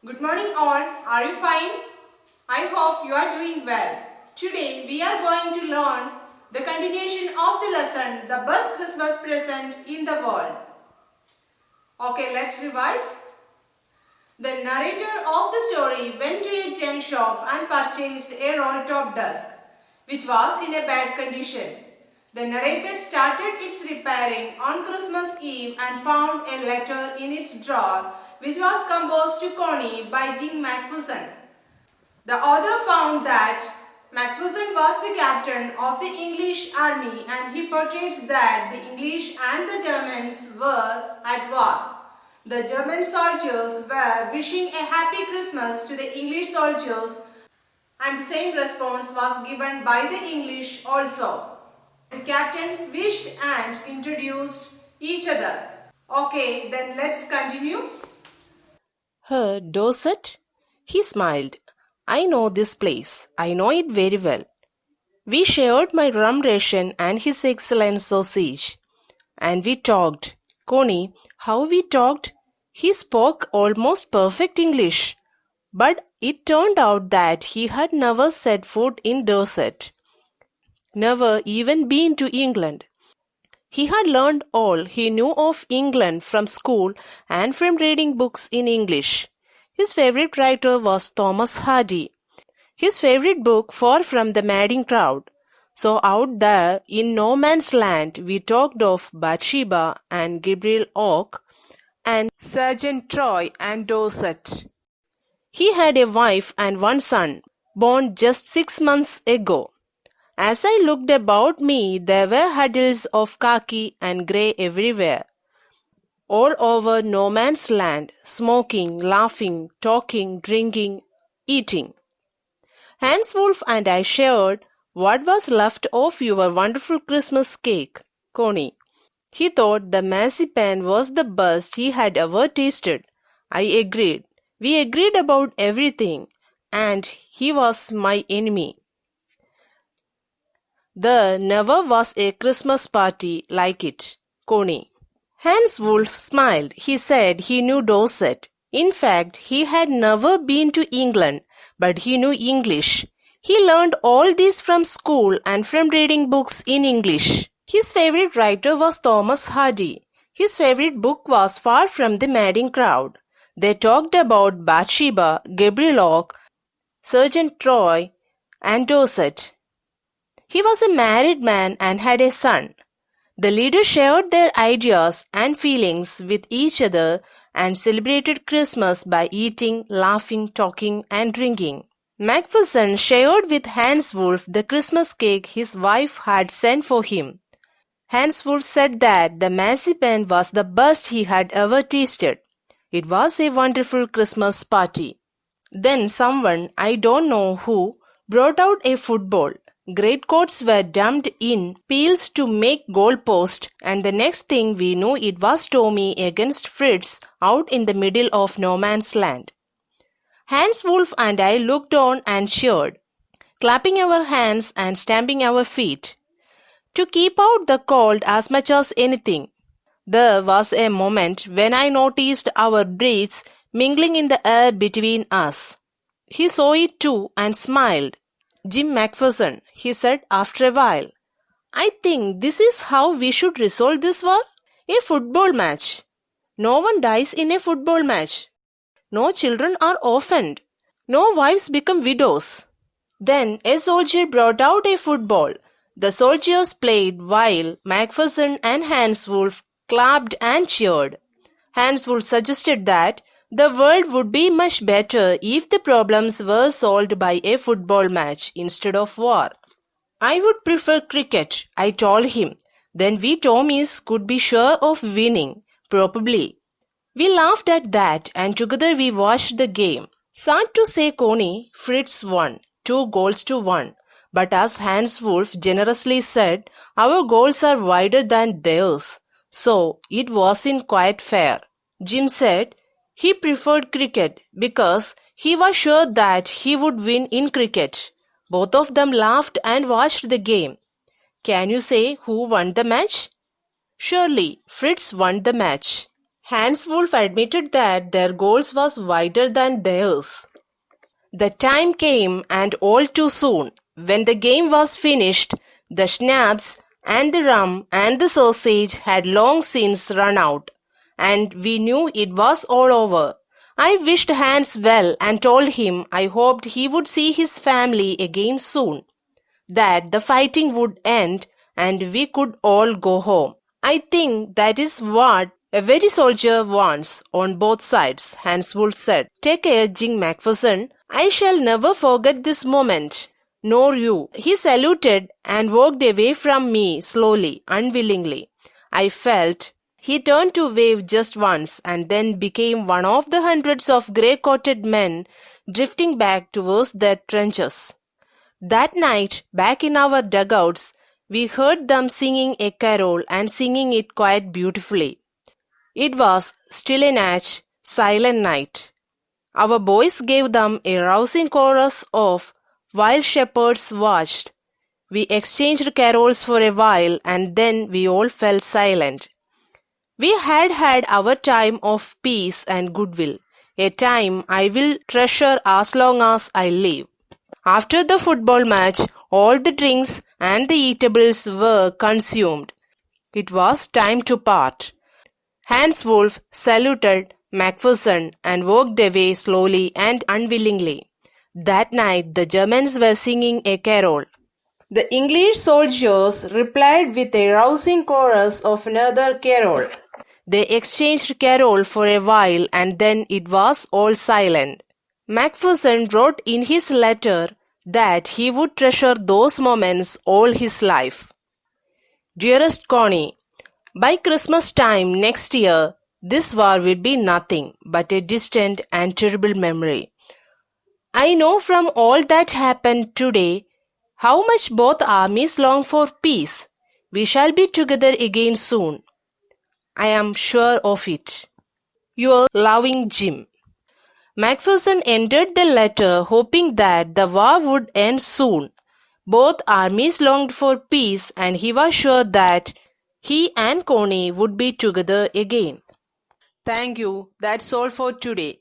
Good morning all. Are you fine? I hope you are doing well. Today we are going to learn the continuation of the lesson, the best Christmas present in the world. Okay, let's revise. The narrator of the story went to a junk shop and purchased a roll-top desk, which was in a bad condition. The narrator started its repairing on Christmas Eve and found a letter in its drawer, which was composed to Connie by Jim McPherson. The author found that McPherson was the captain of the English army and he portrays that the English and the Germans were at war. The German soldiers were wishing a happy Christmas to the English soldiers and the same response was given by the English also. The captains wished and introduced each other. Okay, then let's continue. Her Dorset? He smiled. I know this place. I know it very well. We shared my rum ration and his excellent sausage. And we talked. Connie, how we talked? He spoke almost perfect English. But it turned out that he had never set foot in Dorset. Never even been to England. He had learned all he knew of England from school and from reading books in English. His favorite writer was Thomas Hardy. His favorite book, Far from the Madding Crowd. So out there in no man's land, we talked of Bathsheba and Gabriel Oak and Sergeant Troy and Dorset. He had a wife and one son, born just 6 months ago. As I looked about me, there were huddles of khaki and grey everywhere. All over no man's land, smoking, laughing, talking, drinking, eating. Hans Wolf and I shared what was left of your wonderful Christmas cake, Connie. He thought the marzipan was the best he had ever tasted. I agreed. We agreed about everything, and he was my enemy. There never was a Christmas party like it, Connie. Hans Wolf smiled. He said he knew Dorset. In fact, he had never been to England, but he knew English. He learned all this from school and from reading books in English. His favorite writer was Thomas Hardy. His favorite book was Far from the Madding Crowd. They talked about Bathsheba, Gabriel Oak, Sergeant Troy, and Dorset. He was a married man and had a son. The leaders shared their ideas and feelings with each other and celebrated Christmas by eating, laughing, talking, and drinking. McPherson shared with Hans Wolf the Christmas cake his wife had sent for him. Hans Wolf said that the marzipan was the best he had ever tasted. It was a wonderful Christmas party. Then someone, I don't know who, brought out a football. Greatcoats were dumped in peels to make goalposts, and the next thing we knew it was Tommy against Fritz out in the middle of no man's land. Hans Wolf and I looked on and cheered, clapping our hands and stamping our feet, to keep out the cold as much as anything. There was a moment when I noticed our breaths mingling in the air between us. He saw it too and smiled. Jim McPherson, he said after a while, I think this is how we should resolve this war. A football match. No one dies in a football match. No children are orphaned. No wives become widows. Then a soldier brought out a football. The soldiers played while McPherson and Hans Wolf clapped and cheered. Hans Wolf suggested that the world would be much better if the problems were solved by a football match instead of war. I would prefer cricket, I told him. Then we Tommies could be sure of winning, probably. We laughed at that and together we watched the game. Sad to say, Connie, Fritz won, 2-1. But as Hans Wolf generously said, our goals are wider than theirs. So it wasn't quite fair. Jim said he preferred cricket because he was sure that he would win in cricket. Both of them laughed and watched the game. Can you say who won the match? Surely, Fritz won the match. Hans Wolf admitted that their goals was wider than theirs. The time came, and all too soon. When the game was finished, the schnapps and the rum and the sausage had long since run out, and we knew it was all over. I wished Hans well and told him I hoped he would see his family again soon, that the fighting would end and we could all go home. I think that is what a very soldier wants on both sides, Hans Wolf said. Take care, Jing Macpherson. I shall never forget this moment. Nor you. He saluted and walked away from me slowly, unwillingly. I felt he turned to wave just once and then became one of the hundreds of grey-coated men drifting back towards their trenches. That night, back in our dugouts, we heard them singing a carol and singing it quite beautifully. It was still a night, silent night. Our boys gave them a rousing chorus of "While Shepherds Watched." We exchanged carols for a while and then we all fell silent. We had had our time of peace and goodwill, a time I will treasure as long as I live. After the football match, all the drinks and the eatables were consumed. It was time to part. Hans Wolf saluted Macpherson and walked away slowly and unwillingly. That night the Germans were singing a carol. The English soldiers replied with a rousing chorus of another carol. They exchanged carol for a while and then it was all silent. Macpherson wrote in his letter that he would treasure those moments all his life. Dearest Connie, by Christmas time next year, this war will be nothing but a distant and terrible memory. I know from all that happened today how much both armies long for peace. We shall be together again soon. I am sure of it. Your loving Jim. Macpherson ended the letter hoping that the war would end soon. Both armies longed for peace and he was sure that he and Connie would be together again. Thank you. That's all for today.